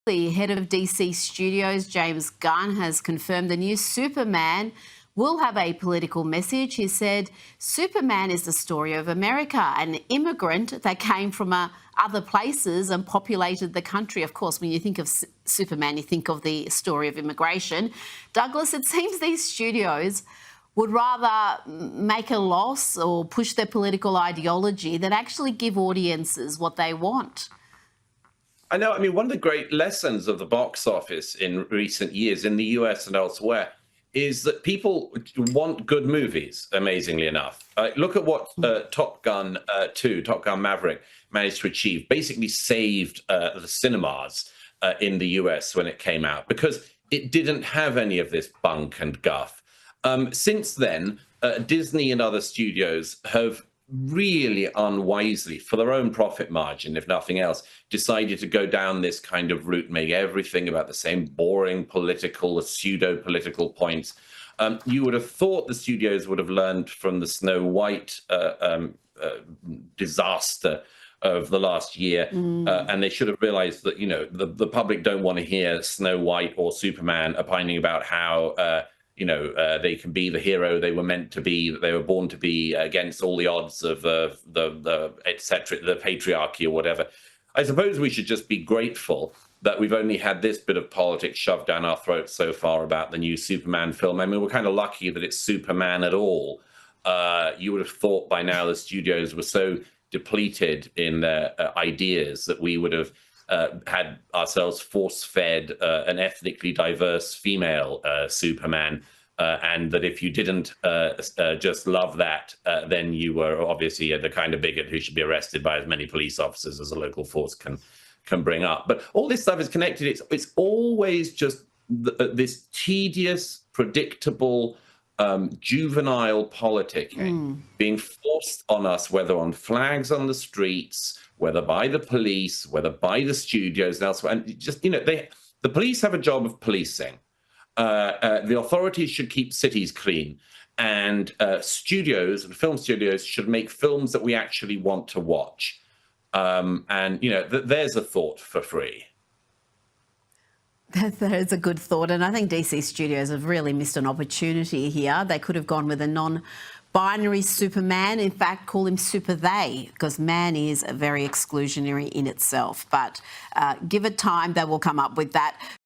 The head of DC Studios, James Gunn, has confirmed the new Superman will have a political message. He said, Superman is the story of America, an immigrant that came from other places and populated the country. Of course, when you think of Superman, you think of the story of immigration. Douglas, it seems these studios would rather make a loss or push their political ideology than actually give audiences what they want. I know. I mean, one of the great lessons of the box office in recent years in the US and elsewhere is that people want good movies, amazingly enough. Look at what Top Gun Maverick managed to achieve. Basically saved the cinemas in the US when it came out because it didn't have any of this bunk and guff. Since then, Disney and other studios have really unwisely, for their own profit margin, if nothing else, decided to go down this kind of route, make everything about the same boring political, pseudo-political points. You would have thought the studios would have learned from the Snow White disaster of the last year, and they should have realized that, you know, the public don't want to hear Snow White or Superman opining about how they can be the hero they were meant to be, that they were born to be, against all the odds of the etc., the patriarchy or whatever. I suppose we should just be grateful that we've only had this bit of politics shoved down our throats so far about the new Superman film. I mean, we're kind of lucky that it's Superman at all. You would have thought by now the studios were so depleted in their ideas that we would have had ourselves force-fed an ethnically diverse female Superman, and that if you didn't just love that, then you were obviously the kind of bigot who should be arrested by as many police officers as a local force can bring up. But all this stuff is connected. It's always just this tedious, predictable, juvenile politicking being forced on us, whether on flags on the streets, whether by the police, whether by the studios and elsewhere. And just, the police have a job of policing. The authorities should keep cities clean. And studios and film studios should make films that we actually want to watch. There's a thought for free. That is a good thought. And I think DC Studios have really missed an opportunity here. They could have gone with a non-binary Superman. In fact, call him Super They, because man is very exclusionary in itself. But give it time, they will come up with that.